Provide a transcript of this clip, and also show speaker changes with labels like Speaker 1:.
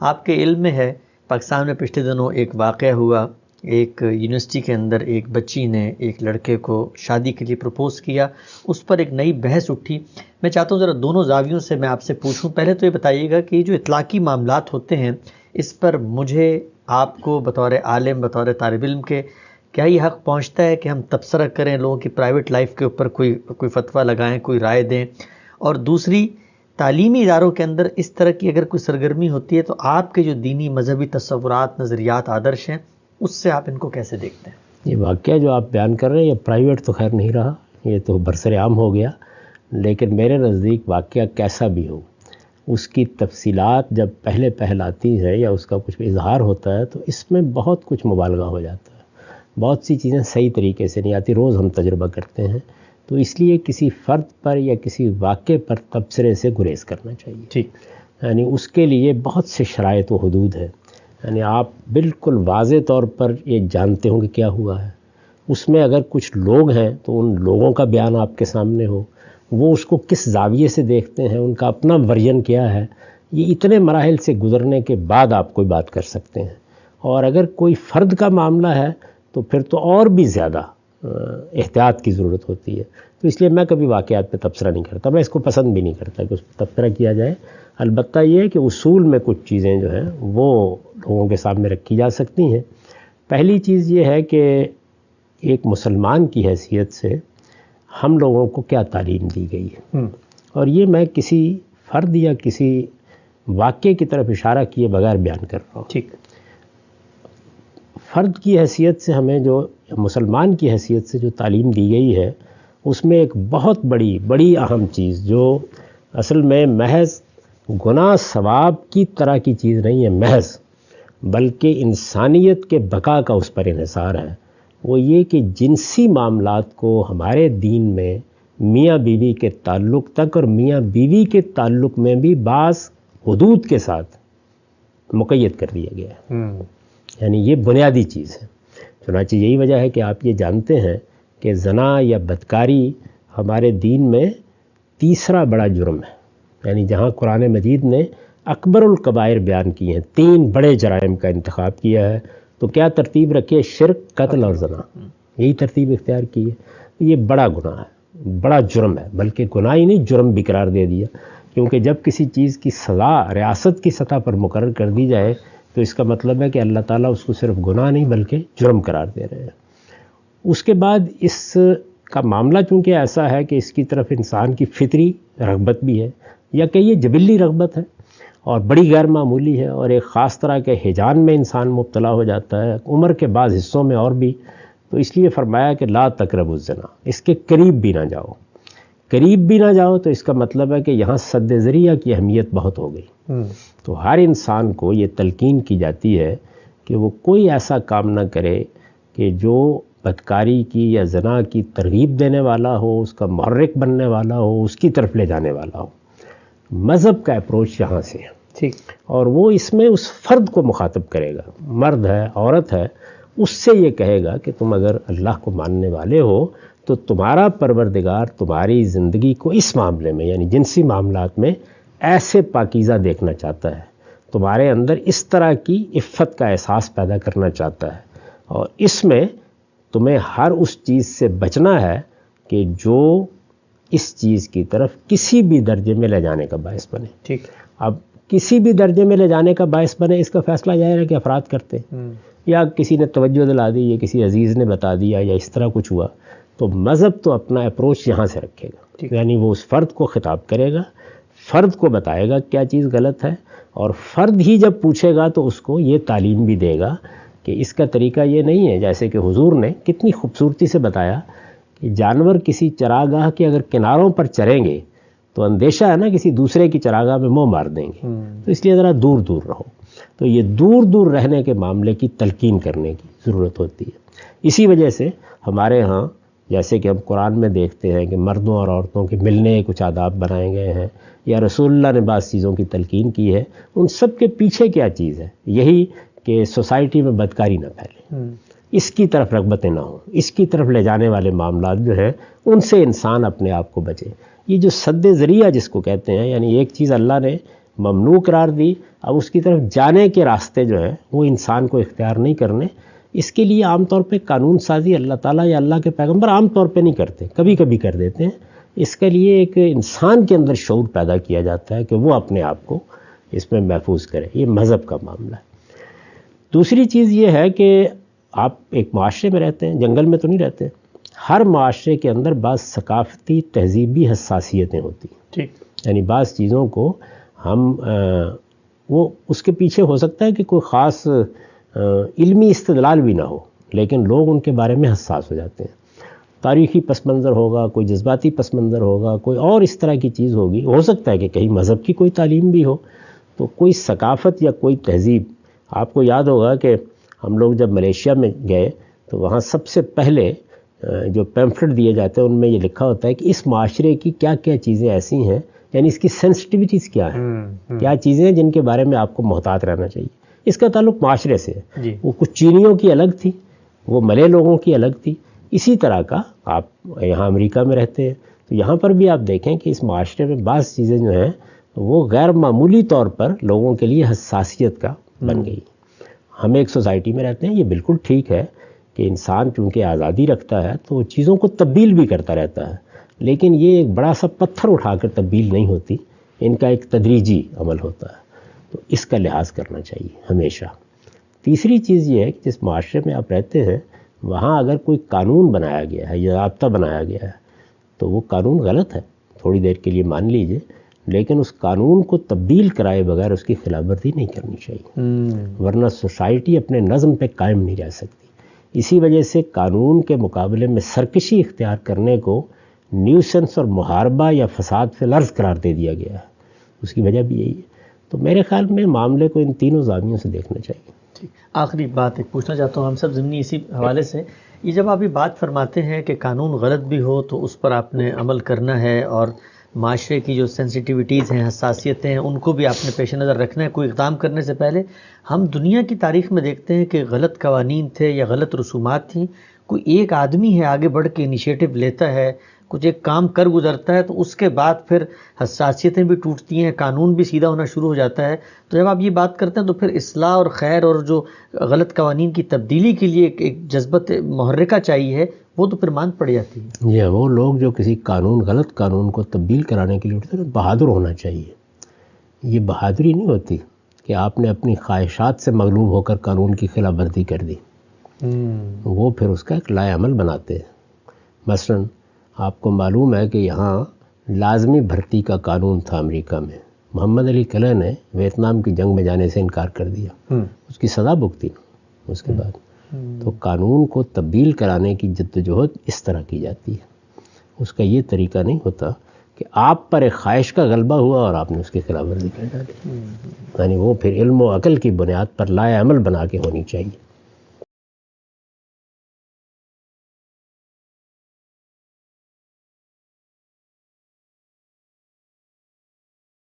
Speaker 1: آپ کے علم میں ہے پاکستان میں پچھلے دنوں ایک واقعہ ہوا، ایک یونیورسٹی کے اندر ایک بچی نے ایک لڑکے کو شادی کے لیے پروپوز کیا، اس پر ایک نئی بحث اٹھی۔ میں چاہتا ہوں ذرا دونوں زاویوں سے میں آپ سے پوچھوں۔ پہلے تو یہ بتائیے گا کہ جو اطلاقی معاملات ہوتے ہیں اس پر مجھے آپ کو بطور عالم، بطور طالب علم کے کیا یہ حق پہنچتا ہے کہ ہم تبصرہ کریں، لوگوں کی پرائیویٹ لائف کے اوپر کوئی فتویٰ لگائیں، کوئی رائے دیں؟ اور دوسری، تعلیمی اداروں کے اندر اس طرح کی اگر کوئی سرگرمی ہوتی ہے تو آپ کے جو دینی مذہبی تصورات، نظریات، آدرش ہیں، اس سے آپ ان کو کیسے دیکھتے ہیں؟
Speaker 2: یہ واقعہ جو آپ بیان کر رہے ہیں یہ پرائیویٹ تو خیر نہیں رہا، یہ تو برسر عام ہو گیا، لیکن میرے نزدیک واقعہ کیسا بھی ہو، اس کی تفصیلات جب پہل آتی ہے یا اس کا کچھ اظہار ہوتا ہے تو اس میں بہت کچھ مبالغہ ہو جاتا ہے، بہت سی چیزیں صحیح طریقے سے نہیں آتی، روز ہم تجربہ کرتے ہیں۔ تو اس لیے کسی فرد پر یا کسی واقعے پر تبصرے سے گریز کرنا چاہیے۔
Speaker 1: ٹھیک،
Speaker 2: یعنی اس کے لیے بہت سے شرائط و حدود ہیں، یعنی آپ بالکل واضح طور پر یہ جانتے ہوں کہ کیا ہوا ہے، اس میں اگر کچھ لوگ ہیں تو ان لوگوں کا بیان آپ کے سامنے ہو، وہ اس کو کس زاویے سے دیکھتے ہیں، ان کا اپنا ورژن کیا ہے، یہ اتنے مراحل سے گزرنے کے بعد آپ کوئی بات کر سکتے ہیں۔ اور اگر کوئی فرد کا معاملہ ہے تو پھر تو اور بھی زیادہ احتیاط کی ضرورت ہوتی ہے۔ تو اس لیے میں کبھی واقعات پہ تبصرہ نہیں کرتا، میں اس کو پسند بھی نہیں کرتا کہ اس پہ تبصرہ کیا جائے۔ البتہ یہ ہے کہ اصول میں کچھ چیزیں جو ہیں وہ لوگوں کے سامنے رکھی جا سکتی ہیں۔ پہلی چیز یہ ہے کہ ایک مسلمان کی حیثیت سے ہم لوگوں کو کیا تعلیم دی گئی ہے، اور یہ میں کسی فرد یا کسی واقعے کی طرف اشارہ کیے بغیر بیان کر رہا ہوں۔
Speaker 1: ٹھیک،
Speaker 2: فرد کی حیثیت سے ہمیں جو مسلمان کی حیثیت سے جو تعلیم دی گئی ہے اس میں ایک بہت بڑی اہم چیز جو اصل میں محض گناہ ثواب کی طرح کی چیز نہیں ہے محض، بلکہ انسانیت کے بقا کا اس پر انحصار ہے، وہ یہ کہ جنسی معاملات کو ہمارے دین میں میاں بیوی کے تعلق تک اور میاں بیوی کے تعلق میں بھی بعض حدود کے ساتھ مقید کر دیا گیا ہے۔ یعنی یہ بنیادی چیز ہے۔ چنانچہ یہی وجہ ہے کہ آپ یہ جانتے ہیں کہ زنا یا بدکاری ہمارے دین میں تیسرا بڑا جرم ہے، یعنی جہاں قرآن مجید نے اکبر الکبائر بیان کیے ہیں، 3 بڑے جرائم کا انتخاب کیا ہے، تو کیا ترتیب رکھی ہے؟ شرک، قتل اور زنا، یہی ترتیب اختیار کی ہے۔ یہ بڑا گناہ ہے، بڑا جرم ہے، بلکہ گناہ ہی نہیں جرم بھی قرار دے دیا، کیونکہ جب کسی چیز کی سزا ریاست کی سطح پر مقرر کر دی جائے تو اس کا مطلب ہے کہ اللہ تعالیٰ اس کو صرف گناہ نہیں بلکہ جرم قرار دے رہے ہیں۔ اس کے بعد اس کا معاملہ چونکہ ایسا ہے کہ اس کی طرف انسان کی فطری رغبت بھی ہے، یا کہ یہ جبلی رغبت ہے اور بڑی غیر معمولی ہے، اور ایک خاص طرح کے ہیجان میں انسان مبتلا ہو جاتا ہے، عمر کے بعض حصوں میں اور بھی، تو اس لیے فرمایا کہ لا تقربوا الزنا، اس کے قریب بھی نہ جاؤ۔ قریب بھی نہ جاؤ تو اس کا مطلب ہے کہ یہاں سد ذریعہ کی اہمیت بہت ہو گئی۔ تو ہر انسان کو یہ تلقین کی جاتی ہے کہ وہ کوئی ایسا کام نہ کرے کہ جو بدکاری کی یا زنا کی ترغیب دینے والا ہو، اس کا محرک بننے والا ہو، اس کی طرف لے جانے والا ہو۔ مذہب کا اپروچ یہاں سے ہے،
Speaker 1: ٹھیک،
Speaker 2: اور وہ اس میں اس فرد کو مخاطب کرے گا، مرد ہے، عورت ہے، اس سے یہ کہے گا کہ تم اگر اللہ کو ماننے والے ہو تو تمہارا پروردگار تمہاری زندگی کو اس معاملے میں یعنی جنسی معاملات میں ایسے پاکیزہ دیکھنا چاہتا ہے، تمہارے اندر اس طرح کی عفت کا احساس پیدا کرنا چاہتا ہے، اور اس میں تمہیں ہر اس چیز سے بچنا ہے کہ جو اس چیز کی طرف کسی بھی درجے میں لے جانے کا باعث بنے۔
Speaker 1: ٹھیک،
Speaker 2: اب کسی بھی درجے میں لے جانے کا باعث بنے، اس کا فیصلہ ظاہر ہے کہ افراد کرتے ہیں، یا کسی نے توجہ دلا دی، یا کسی عزیز نے بتا دیا، یا اس طرح کچھ ہوا، تو مذہب تو اپنا اپروچ یہاں سے رکھے گا، یعنی وہ اس فرد کو خطاب کرے گا، فرد کو بتائے گا کیا چیز غلط ہے، اور فرد ہی جب پوچھے گا تو اس کو یہ تعلیم بھی دے گا کہ اس کا طریقہ یہ نہیں ہے، جیسے کہ حضور نے کتنی خوبصورتی سے بتایا کہ جانور کسی چراگاہ کے اگر کناروں پر چریں گے تو اندیشہ ہے نا کسی دوسرے کی چراگاہ میں منہ مار دیں گے، تو اس لیے ذرا دور دور رہو۔ تو یہ دور دور رہنے کے معاملے کی تلقین کرنے کی ضرورت ہوتی ہے۔ اسی وجہ سے ہمارے ہاں جیسے کہ ہم قرآن میں دیکھتے ہیں کہ مردوں اور عورتوں کے ملنے کچھ آداب بنائے گئے ہیں، یا رسول اللہ نے بعض چیزوں کی تلقین کی ہے، ان سب کے پیچھے کیا چیز ہے؟ یہی کہ سوسائٹی میں بدکاری نہ پھیلے، اس کی طرف رغبتیں نہ ہوں، اس کی طرف لے جانے والے معاملات جو ہیں ان سے انسان اپنے آپ کو بچے۔ یہ جو سد ذریعہ جس کو کہتے ہیں، یعنی ایک چیز اللہ نے ممنوع قرار دی، اب اس کی طرف جانے کے راستے جو ہیں وہ انسان کو اختیار نہیں کرنے. اس کے لیے عام طور پہ قانون سازی اللہ تعالیٰ یا اللہ کے پیغمبر عام طور پہ نہیں کرتے، کبھی کبھی کر دیتے ہیں. اس کے لیے ایک انسان کے اندر شعور پیدا کیا جاتا ہے کہ وہ اپنے آپ کو اس میں محفوظ کرے. یہ مذہب کا معاملہ ہے. دوسری چیز یہ ہے کہ آپ ایک معاشرے میں رہتے ہیں، جنگل میں تو نہیں رہتے. ہر معاشرے کے اندر بعض ثقافتی تہذیبی حساسیتیں ہوتی ہیں.
Speaker 1: ٹھیک.
Speaker 2: یعنی بعض چیزوں کو ہم وہ اس کے پیچھے ہو سکتا ہے کہ کوئی خاص علمی استدلال بھی نہ ہو، لیکن لوگ ان کے بارے میں حساس ہو جاتے ہیں. تاریخی پس منظر ہوگا، کوئی جذباتی پس منظر ہوگا، کوئی اور اس طرح کی چیز ہوگی. ہو سکتا ہے کہ کہیں مذہب کی کوئی تعلیم بھی ہو. تو کوئی ثقافت یا کوئی تہذیب، آپ کو یاد ہوگا کہ ہم لوگ جب ملیشیا میں گئے تو وہاں سب سے پہلے جو پیمفلٹ دیے جاتے ہیں ان میں یہ لکھا ہوتا ہے کہ اس معاشرے کی کیا کیا چیزیں ایسی ہیں، یعنی اس کی سینسٹیوٹیز کیا ہیں، کیا چیزیں ہیں جن کے بارے میں آپ کو محتاط رہنا چاہیے. اس کا تعلق معاشرے سے ہے.
Speaker 1: جی.
Speaker 2: وہ کچھ چینیوں کی الگ تھی، وہ ملے لوگوں کی الگ تھی. اسی طرح کا آپ یہاں امریکہ میں رہتے ہیں تو یہاں پر بھی آپ دیکھیں کہ اس معاشرے میں بعض چیزیں جو ہیں وہ غیر معمولی طور پر لوگوں کے لیے حساسیت کا بن گئی. ہم ایک سوسائٹی میں رہتے ہیں، یہ بالکل ٹھیک ہے کہ انسان چونکہ آزادی رکھتا ہے تو وہ چیزوں کو تبدیل بھی کرتا رہتا ہے، لیکن یہ ایک بڑا سا پتھر اٹھا کر تبدیل نہیں ہوتی، ان کا ایک تدریجی عمل ہوتا ہے. تو اس کا لحاظ کرنا چاہیے ہمیشہ. تیسری چیز یہ ہے کہ جس معاشرے میں آپ رہتے ہیں وہاں اگر کوئی قانون بنایا گیا ہے یا ضابطہ بنایا گیا ہے تو وہ قانون غلط ہے، تھوڑی دیر کے لیے مان لیجئے، لیکن اس قانون کو تبدیل کرائے بغیر اس کی خلاف ورزی نہیں کرنی چاہیے، ورنہ سوسائٹی اپنے نظم پہ قائم نہیں رہ سکتی. اسی وجہ سے قانون کے مقابلے میں سرکشی اختیار کرنے کو نیوسنس اور محاربہ یا فساد فی الارض قرار دے دیا گیا ہے. اس کی وجہ بھی یہی ہے. تو میرے خیال میں معاملے کو ان تینوں زاویوں سے دیکھنا چاہیے.
Speaker 1: آخری بات ایک پوچھنا چاہتا ہوں ہم سب ضمنی اسی حوالے سے، یہ جب آپ یہ بات فرماتے ہیں کہ قانون غلط بھی ہو تو اس پر آپ نے عمل کرنا ہے اور معاشرے کی جو سینسٹیوٹیز ہیں، حساسیتیں ہیں، ان کو بھی آپ نے پیش نظر رکھنا ہے کوئی اقدام کرنے سے پہلے. ہم دنیا کی تاریخ میں دیکھتے ہیں کہ غلط قوانین تھے یا غلط رسومات تھیں، کوئی ایک آدمی ہے آگے بڑھ کے انیشیٹو لیتا ہے، کچھ ایک کام کر گزرتا ہے تو اس کے بعد پھر حساسیتیں بھی ٹوٹتی ہیں، قانون بھی سیدھا ہونا شروع ہو جاتا ہے. تو جب آپ یہ بات کرتے ہیں تو پھر اصلاح اور خیر اور جو غلط قوانین کی تبدیلی کے لیے ایک جذبت محرکہ چاہیے، وہ تو پھر مان پڑ جاتی ہے.
Speaker 2: یہ وہ لوگ جو کسی غلط قانون کو تبدیل کرانے کے لیے اٹھتے ہیں، بہادر ہونا چاہیے. یہ بہادری نہیں ہوتی کہ آپ نے اپنی خواہشات سے مغلوب ہو کر قانون کی خلاف ورزی کر دی. وہ پھر اس کا ایک لائے عمل بناتے ہیں. مثلا آپ کو معلوم ہے کہ یہاں لازمی بھرتی کا قانون تھا امریکہ میں. محمد علی کلہ نے ویتنام کی جنگ میں جانے سے انکار کر دیا، اس کی سزا بھگتی اس کے بعد. تو قانون کو تبدیل کرانے کی جدوجہد اس طرح کی جاتی ہے. اس کا یہ طریقہ نہیں ہوتا کہ آپ پر ایک خواہش کا غلبہ ہوا اور آپ نے اس کی خلاف ورزی کر ڈالی. یعنی وہ پھر علم و عقل کی بنیاد پر لائے عمل بنا کے ہونی چاہیے.